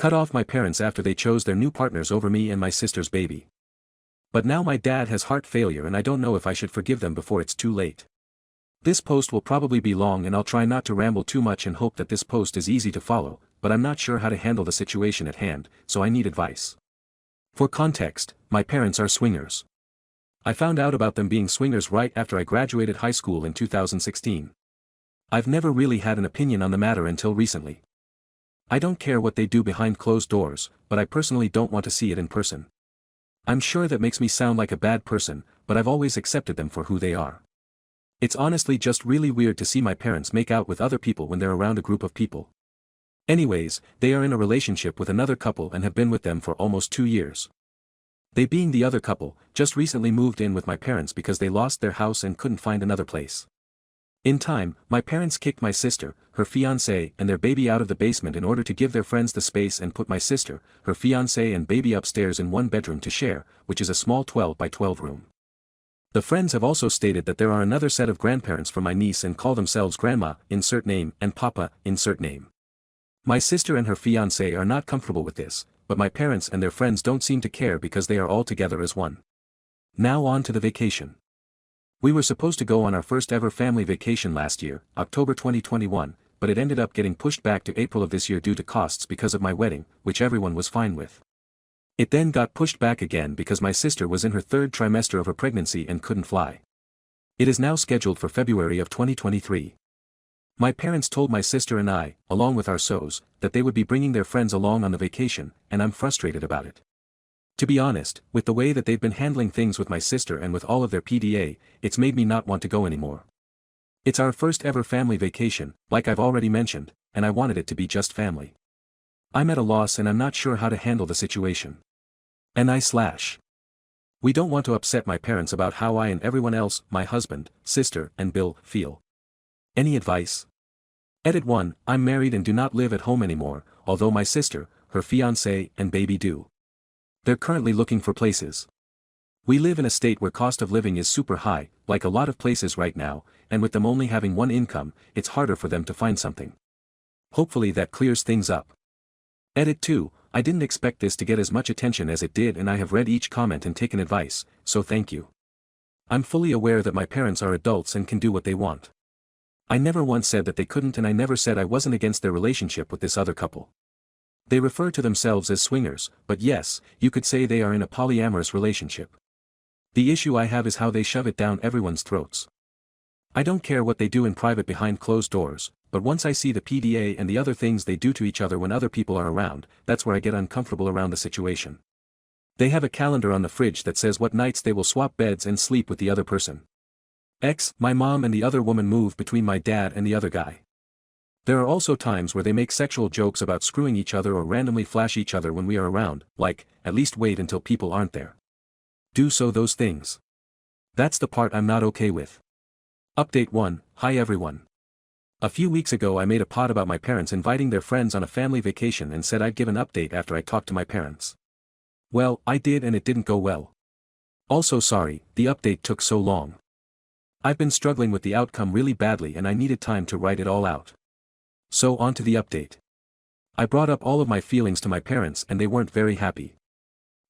Cut off my parents after they chose their new partners over me and my sister's baby. But now my dad has heart failure and I don't know if I should forgive them before it's too late. This post will probably be long and I'll try not to ramble too much and hope that this post is easy to follow, but I'm not sure how to handle the situation at hand, so I need advice. For context, my parents are swingers. I found out about them being swingers right after I graduated high school in 2016. I've never really had an opinion on the matter until recently. I don't care what they do behind closed doors, but I personally don't want to see it in person. I'm sure that makes me sound like a bad person, but I've always accepted them for who they are. It's honestly just really weird to see my parents make out with other people when they're around a group of people. Anyways, they are in a relationship with another couple and have been with them for almost 2 years. They, being the other couple, just recently moved in with my parents because they lost their house and couldn't find another place. In time, my parents kicked my sister, her fiancé and their baby out of the basement in order to give their friends the space and put my sister, her fiancé and baby upstairs in one bedroom to share, which is a small 12 by 12 room. The friends have also stated that there are another set of grandparents for my niece and call themselves grandma, insert name, and papa, insert name. My sister and her fiancé are not comfortable with this, but my parents and their friends don't seem to care because they are all together as one. Now on to the vacation. We were supposed to go on our first ever family vacation last year, October 2021, but it ended up getting pushed back to April of this year due to costs because of my wedding, which everyone was fine with. It then got pushed back again because my sister was in her 3rd trimester of her pregnancy and couldn't fly. It is now scheduled for February of 2023. My parents told my sister and I, along with our SOs, that they would be bringing their friends along on the vacation, and I'm frustrated about it. To be honest, with the way that they've been handling things with my sister and with all of their PDA, it's made me not want to go anymore. It's our first ever family vacation, like I've already mentioned, and I wanted it to be just family. I'm at a loss and I'm not sure how to handle the situation. We don't want to upset my parents about how I and everyone else, my husband, sister, and Bill, feel. Any advice? Edit 1, I'm married and do not live at home anymore, although my sister, her fiancé, and baby do. They're currently looking for places. We live in a state where cost of living is super high, like a lot of places right now, and with them only having one income, it's harder for them to find something. Hopefully that clears things up. Edit 2, I didn't expect this to get as much attention as it did and I have read each comment and taken advice, so thank you. I'm fully aware that my parents are adults and can do what they want. I never once said that they couldn't and I never said I wasn't against their relationship with this other couple. They refer to themselves as swingers, but yes, you could say they are in a polyamorous relationship. The issue I have is how they shove it down everyone's throats. I don't care what they do in private behind closed doors, but once I see the PDA and the other things they do to each other when other people are around, that's where I get uncomfortable around the situation. They have a calendar on the fridge that says what nights they will swap beds and sleep with the other person. My mom and the other woman move between my dad and the other guy. There are also times where they make sexual jokes about screwing each other or randomly flash each other when we are around, like, at least wait until people aren't there. Do so those things. That's the part I'm not okay with. Update 1, hi everyone. A few weeks ago I made a pod about my parents inviting their friends on a family vacation and said I'd give an update after I talked to my parents. Well, I did and it didn't go well. Also sorry, the update took so long. I've been struggling with the outcome really badly and I needed time to write it all out. So on to the update. I brought up all of my feelings to my parents and they weren't very happy.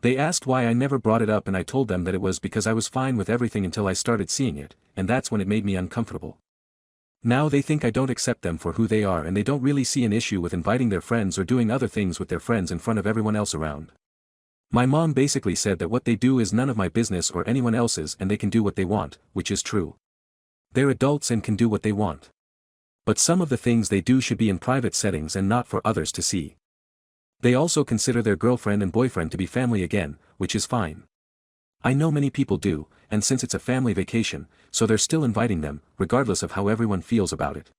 They asked why I never brought it up and I told them that it was because I was fine with everything until I started seeing it, and that's when it made me uncomfortable. Now they think I don't accept them for who they are and they don't really see an issue with inviting their friends or doing other things with their friends in front of everyone else around. My mom basically said that what they do is none of my business or anyone else's and they can do what they want, which is true. They're adults and can do what they want. But some of the things they do should be in private settings and not for others to see. They also consider their girlfriend and boyfriend to be family again, which is fine. I know many people do, and since it's a family vacation, so they're still inviting them, regardless of how everyone feels about it.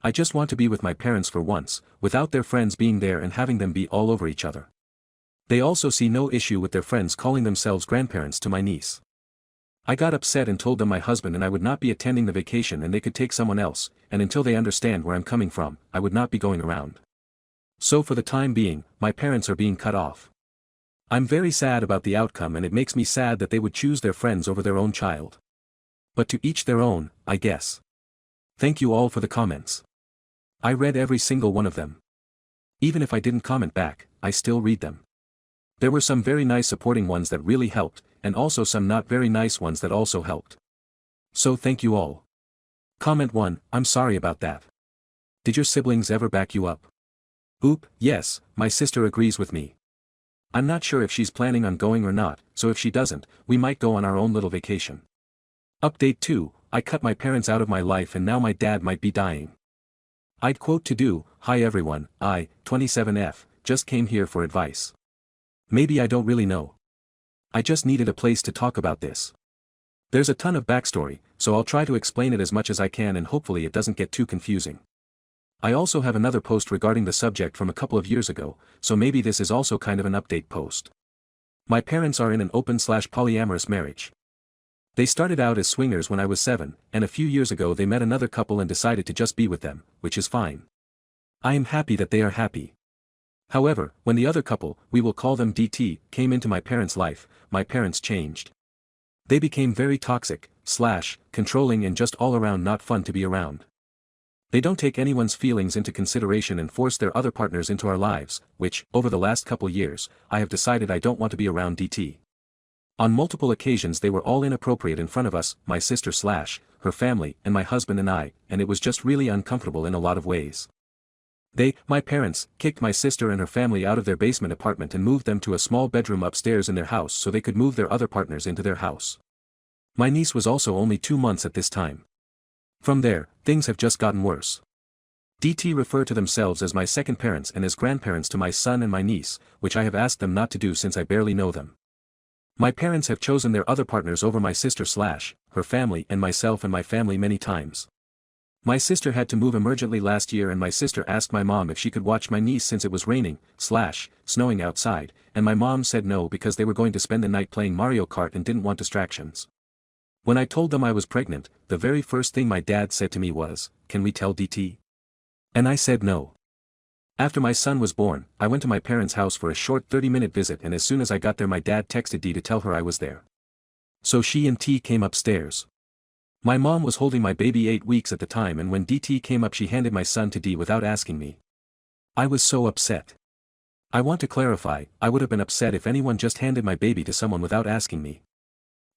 I just want to be with my parents for once, without their friends being there and having them be all over each other. They also see no issue with their friends calling themselves grandparents to my niece. I got upset and told them my husband and I would not be attending the vacation and they could take someone else, and until they understand where I'm coming from, I would not be going around. So for the time being, my parents are being cut off. I'm very sad about the outcome and it makes me sad that they would choose their friends over their own child. But to each their own, I guess. Thank you all for the comments. I read every single one of them. Even if I didn't comment back, I still read them. There were some very nice supporting ones that really helped, and also some not very nice ones that also helped. So thank you all. Comment 1, I'm sorry about that. Did your siblings ever back you up? Oop, yes, my sister agrees with me. I'm not sure if she's planning on going or not, so if she doesn't, we might go on our own little vacation. Update 2, I cut my parents out of my life and now my dad might be dying. I'd quote to do, hi everyone, I, 27F, just came here for advice. Maybe I don't really know. I just needed a place to talk about this. There's a ton of backstory, so I'll try to explain it as much as I can and hopefully it doesn't get too confusing. I also have another post regarding the subject from a couple of years ago, so maybe this is also kind of an update post. My parents are in an open/polyamorous marriage. They started out as swingers when I was 7, and a few years ago they met another couple and decided to just be with them, which is fine. I am happy that they are happy. However, when the other couple, we will call them DT, came into my parents' life, my parents changed. They became very toxic, controlling and just all around not fun to be around. They don't take anyone's feelings into consideration and force their other partners into our lives, which, over the last couple years, I have decided I don't want to be around DT. On multiple occasions they were all inappropriate in front of us, my sister / her family and my husband and I, and it was just really uncomfortable in a lot of ways. My parents, kicked my sister and her family out of their basement apartment and moved them to a small bedroom upstairs in their house so they could move their other partners into their house. My niece was also only 2 months at this time. From there, things have just gotten worse. DT refer to themselves as my second parents and as grandparents to my son and my niece, which I have asked them not to do since I barely know them. My parents have chosen their other partners over my sister / her family and myself and my family many times. My sister had to move emergently last year and my sister asked my mom if she could watch my niece since it was raining / snowing outside, and my mom said no because they were going to spend the night playing Mario Kart and didn't want distractions. When I told them I was pregnant, the very first thing my dad said to me was, "Can we tell DT?" And I said no. After my son was born, I went to my parents' house for a short 30-minute visit and as soon as I got there my dad texted Dee to tell her I was there. So she and T came upstairs. My mom was holding my baby 8 weeks at the time and when DT came up she handed my son to Dee without asking me. I was so upset. I want to clarify, I would have been upset if anyone just handed my baby to someone without asking me.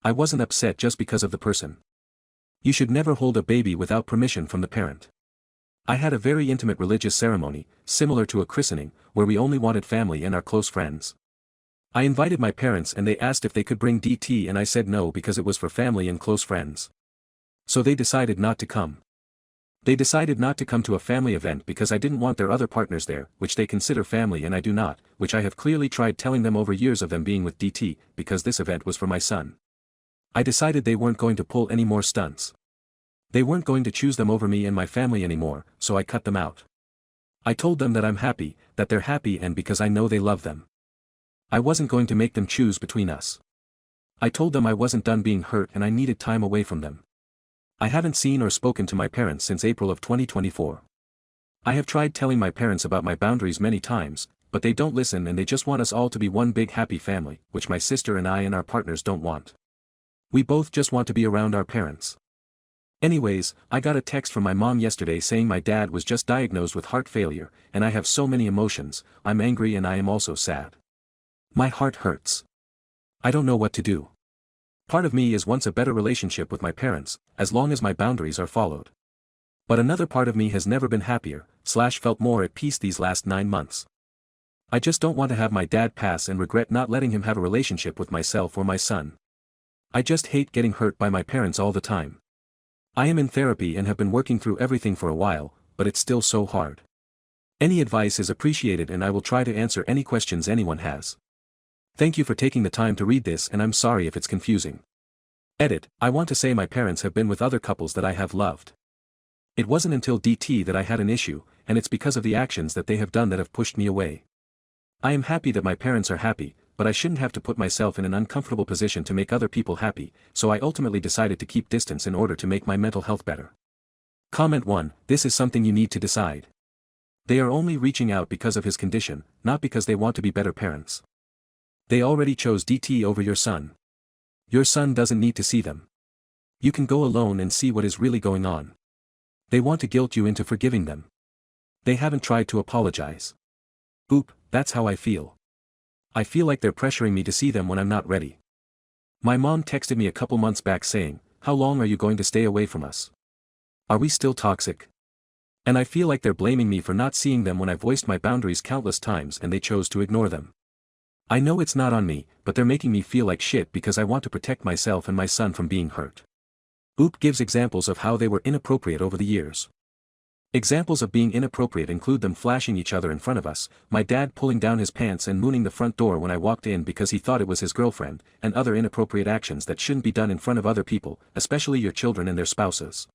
I wasn't upset just because of the person. You should never hold a baby without permission from the parent. I had a very intimate religious ceremony, similar to a christening, where we only wanted family and our close friends. I invited my parents and they asked if they could bring DT and I said no because it was for family and close friends. So they decided not to come. They decided not to come to a family event because I didn't want their other partners there, which they consider family and I do not, which I have clearly tried telling them over years of them being with DT, because this event was for my son. I decided they weren't going to pull any more stunts. They weren't going to choose them over me and my family anymore, so I cut them out. I told them that I'm happy, that they're happy and because I know they love them. I wasn't going to make them choose between us. I told them I wasn't done being hurt and I needed time away from them. I haven't seen or spoken to my parents since April of 2024. I have tried telling my parents about my boundaries many times, but they don't listen and they just want us all to be one big happy family, which my sister and I and our partners don't want. We both just want to be around our parents. Anyways, I got a text from my mom yesterday saying my dad was just diagnosed with heart failure, and I have so many emotions, I'm angry and I am also sad. My heart hurts. I don't know what to do. Part of me wants a better relationship with my parents, as long as my boundaries are followed. But another part of me has never been happier, / felt more at peace these last 9 months. I just don't want to have my dad pass and regret not letting him have a relationship with myself or my son. I just hate getting hurt by my parents all the time. I am in therapy and have been working through everything for a while, but it's still so hard. Any advice is appreciated and I will try to answer any questions anyone has. Thank you for taking the time to read this and I'm sorry if it's confusing. Edit, I want to say my parents have been with other couples that I have loved. It wasn't until DT that I had an issue, and it's because of the actions that they have done that have pushed me away. I am happy that my parents are happy, but I shouldn't have to put myself in an uncomfortable position to make other people happy, so I ultimately decided to keep distance in order to make my mental health better. Comment 1, this is something you need to decide. They are only reaching out because of his condition, not because they want to be better parents. They already chose DT over your son. Your son doesn't need to see them. You can go alone and see what is really going on. They want to guilt you into forgiving them. They haven't tried to apologize. Oop, that's how I feel. I feel like they're pressuring me to see them when I'm not ready. My mom texted me a couple months back saying, "How long are you going to stay away from us? Are we still toxic?" And I feel like they're blaming me for not seeing them when I voiced my boundaries countless times and they chose to ignore them. I know it's not on me, but they're making me feel like shit because I want to protect myself and my son from being hurt. Oop gives examples of how they were inappropriate over the years. Examples of being inappropriate include them flashing each other in front of us, my dad pulling down his pants and mooning the front door when I walked in because he thought it was his girlfriend, and other inappropriate actions that shouldn't be done in front of other people, especially your children and their spouses.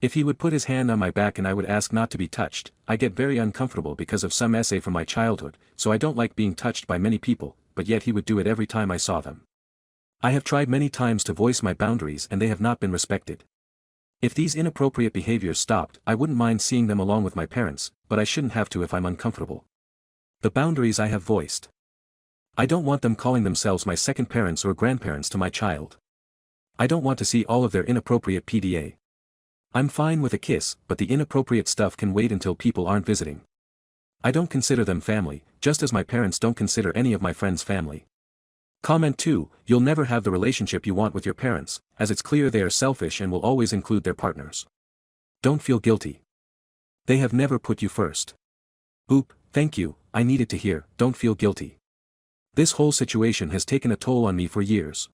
If he would put his hand on my back and I would ask not to be touched, I get very uncomfortable because of some essay from my childhood, so I don't like being touched by many people, but yet he would do it every time I saw them. I have tried many times to voice my boundaries and they have not been respected. If these inappropriate behaviors stopped, I wouldn't mind seeing them along with my parents, but I shouldn't have to if I'm uncomfortable. The boundaries I have voiced. I don't want them calling themselves my second parents or grandparents to my child. I don't want to see all of their inappropriate PDA. I'm fine with a kiss, but the inappropriate stuff can wait until people aren't visiting. I don't consider them family, just as my parents don't consider any of my friends family. Comment 2, you'll never have the relationship you want with your parents, as it's clear they are selfish and will always include their partners. Don't feel guilty. They have never put you first. Oop, thank you, I needed to hear, don't feel guilty. This whole situation has taken a toll on me for years.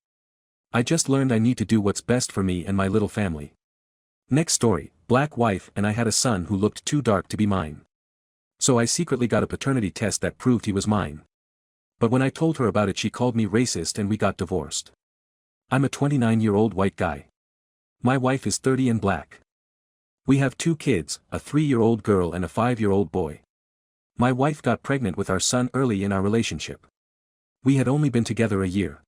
I just learned I need to do what's best for me and my little family. Next story, black wife and I had a son who looked too dark to be mine. So I secretly got a paternity test that proved he was mine. But when I told her about it she called me racist and we got divorced. I'm a 29-year-old white guy. My wife is 30 and black. We have 2 kids, a 3-year-old girl and a 5-year-old boy. My wife got pregnant with our son early in our relationship. We had only been together a year.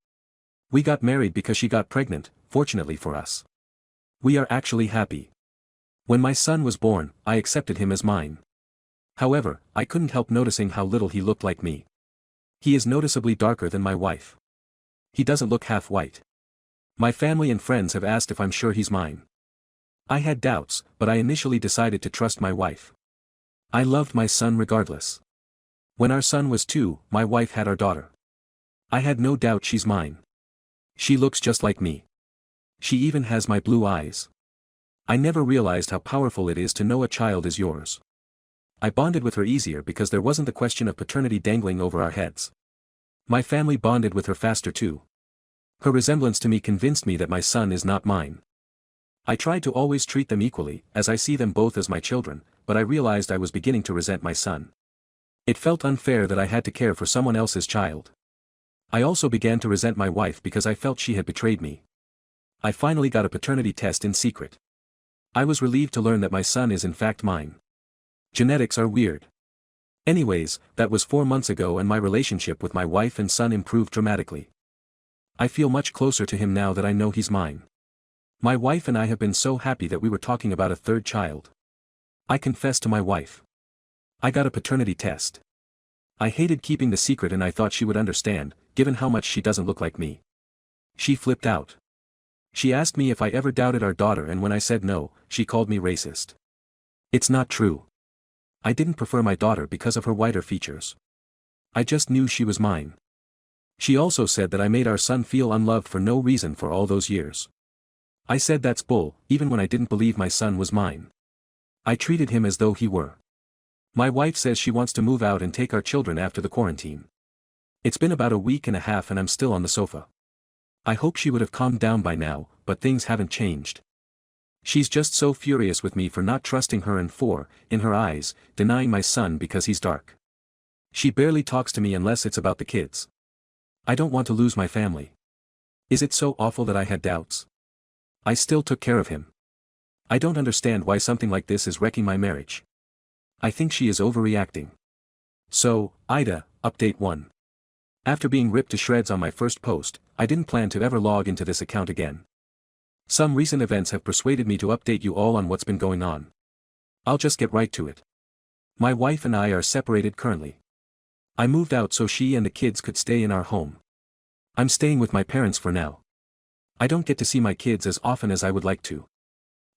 We got married because she got pregnant, fortunately for us. We are actually happy. When my son was born, I accepted him as mine. However, I couldn't help noticing how little he looked like me. He is noticeably darker than my wife. He doesn't look half white. My family and friends have asked if I'm sure he's mine. I had doubts, but I initially decided to trust my wife. I loved my son regardless. When our son was 2, my wife had our daughter. I had no doubt she's mine. She looks just like me. She even has my blue eyes. I never realized how powerful it is to know a child is yours. I bonded with her easier because there wasn't the question of paternity dangling over our heads. My family bonded with her faster too. Her resemblance to me convinced me that my son is not mine. I tried to always treat them equally, as I see them both as my children, but I realized I was beginning to resent my son. It felt unfair that I had to care for someone else's child. I also began to resent my wife because I felt she had betrayed me. I finally got a paternity test in secret. I was relieved to learn that my son is in fact mine. Genetics are weird. Anyways, that was 4 months ago and my relationship with my wife and son improved dramatically. I feel much closer to him now that I know he's mine. My wife and I have been so happy that we were talking about a 3rd child. I confessed to my wife. I got a paternity test. I hated keeping the secret and I thought she would understand, given how much she doesn't look like me. She flipped out. She asked me if I ever doubted our daughter and when I said no, she called me racist. It's not true. I didn't prefer my daughter because of her whiter features. I just knew she was mine. She also said that I made our son feel unloved for no reason for all those years. I said that's bull, even when I didn't believe my son was mine. I treated him as though he were. My wife says she wants to move out and take our children after the quarantine. It's been about a week and a half and I'm still on the sofa. I hope she would have calmed down by now, but things haven't changed. She's just so furious with me for not trusting her and for, in her eyes, denying my son because he's dark. She barely talks to me unless it's about the kids. I don't want to lose my family. Is it so awful that I had doubts? I still took care of him. I don't understand why something like this is wrecking my marriage. I think she is overreacting. So, Ida, update 1. After being ripped to shreds on my first post, I didn't plan to ever log into this account again. Some recent events have persuaded me to update you all on what's been going on. I'll just get right to it. My wife and I are separated currently. I moved out so she and the kids could stay in our home. I'm staying with my parents for now. I don't get to see my kids as often as I would like to.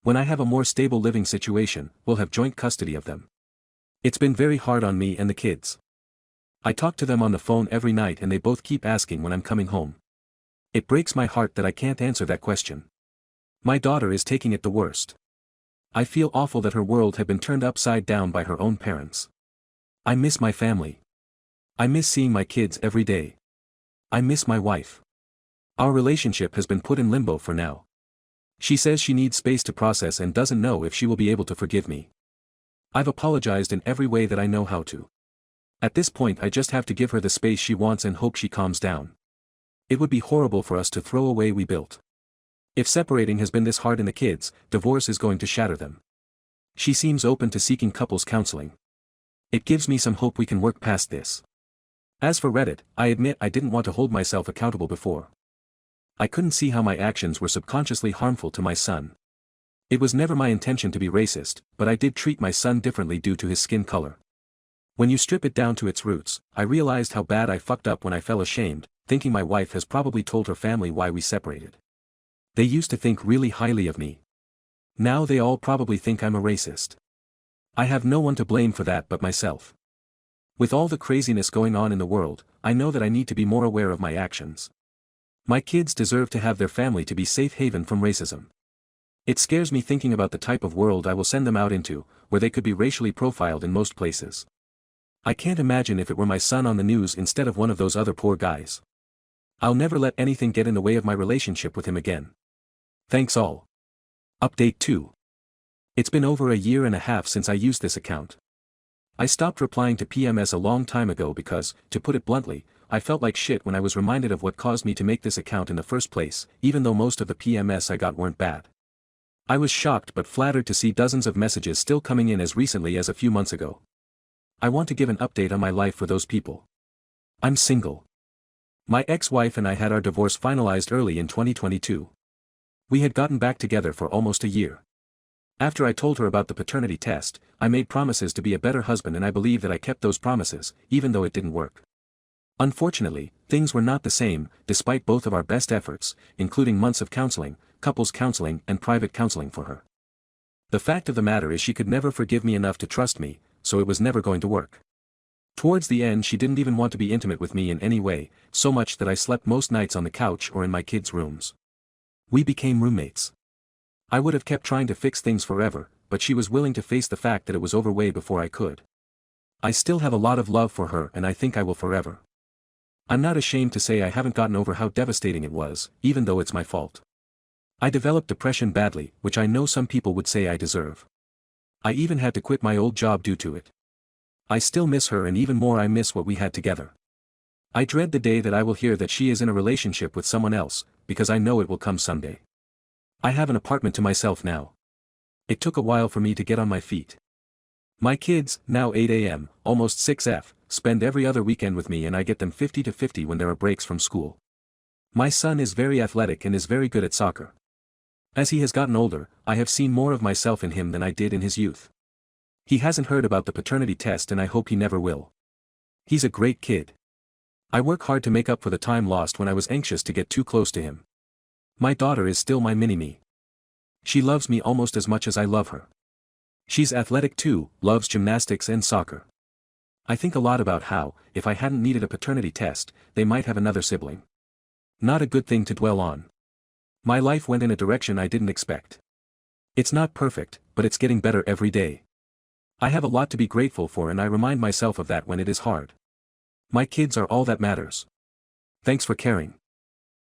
When I have a more stable living situation, we'll have joint custody of them. It's been very hard on me and the kids. I talk to them on the phone every night and they both keep asking when I'm coming home. It breaks my heart that I can't answer that question. My daughter is taking it the worst. I feel awful that her world had been turned upside down by her own parents. I miss my family. I miss seeing my kids every day. I miss my wife. Our relationship has been put in limbo for now. She says she needs space to process and doesn't know if she will be able to forgive me. I've apologized in every way that I know how to. At this point I just have to give her the space she wants and hope she calms down. It would be horrible for us to throw away what we built. If separating has been this hard in the kids, divorce is going to shatter them. She seems open to seeking couples counseling. It gives me some hope we can work past this. As for Reddit, I admit I didn't want to hold myself accountable before. I couldn't see how my actions were subconsciously harmful to my son. It was never my intention to be racist, but I did treat my son differently due to his skin color. When you strip it down to its roots, I realized how bad I fucked up when I felt ashamed, thinking my wife has probably told her family why we separated. They used to think really highly of me. Now they all probably think I'm a racist. I have no one to blame for that but myself. With all the craziness going on in the world, I know that I need to be more aware of my actions. My kids deserve to have their family to be safe haven from racism. It scares me thinking about the type of world I will send them out into, where they could be racially profiled in most places. I can't imagine if it were my son on the news instead of one of those other poor guys. I'll never let anything get in the way of my relationship with him again. Thanks all. Update 2. It's been over a year and a half since I used this account. I stopped replying to PMS a long time ago because, to put it bluntly, I felt like shit when I was reminded of what caused me to make this account in the first place, even though most of the PMS I got weren't bad. I was shocked but flattered to see dozens of messages still coming in as recently as a few months ago. I want to give an update on my life for those people. I'm single. My ex-wife and I had our divorce finalized early in 2022. We had gotten back together for almost a year. After I told her about the paternity test, I made promises to be a better husband and I believe that I kept those promises, even though it didn't work. Unfortunately, things were not the same, despite both of our best efforts, including months of counseling, couples counseling and private counseling for her. The fact of the matter is she could never forgive me enough to trust me, so it was never going to work. Towards the end she didn't even want to be intimate with me in any way, so much that I slept most nights on the couch or in my kids' rooms. We became roommates. I would have kept trying to fix things forever, but she was willing to face the fact that it was over way before I could. I still have a lot of love for her and I think I will forever. I'm not ashamed to say I haven't gotten over how devastating it was, even though it's my fault. I developed depression badly, which I know some people would say I deserve. I even had to quit my old job due to it. I still miss her and even more I miss what we had together. I dread the day that I will hear that she is in a relationship with someone else, because I know it will come someday. I have an apartment to myself now. It took a while for me to get on my feet. My kids, now 8 a.m., almost 6F, spend every other weekend with me and I get them 50-50 when there are breaks from school. My son is very athletic and is very good at soccer. As he has gotten older, I have seen more of myself in him than I did in his youth. He hasn't heard about the paternity test and I hope he never will. He's a great kid. I work hard to make up for the time lost when I was anxious to get too close to him. My daughter is still my mini-me. She loves me almost as much as I love her. She's athletic too, loves gymnastics and soccer. I think a lot about how, if I hadn't needed a paternity test, they might have another sibling. Not a good thing to dwell on. My life went in a direction I didn't expect. It's not perfect, but it's getting better every day. I have a lot to be grateful for and I remind myself of that when it is hard. My kids are all that matters. Thanks for caring.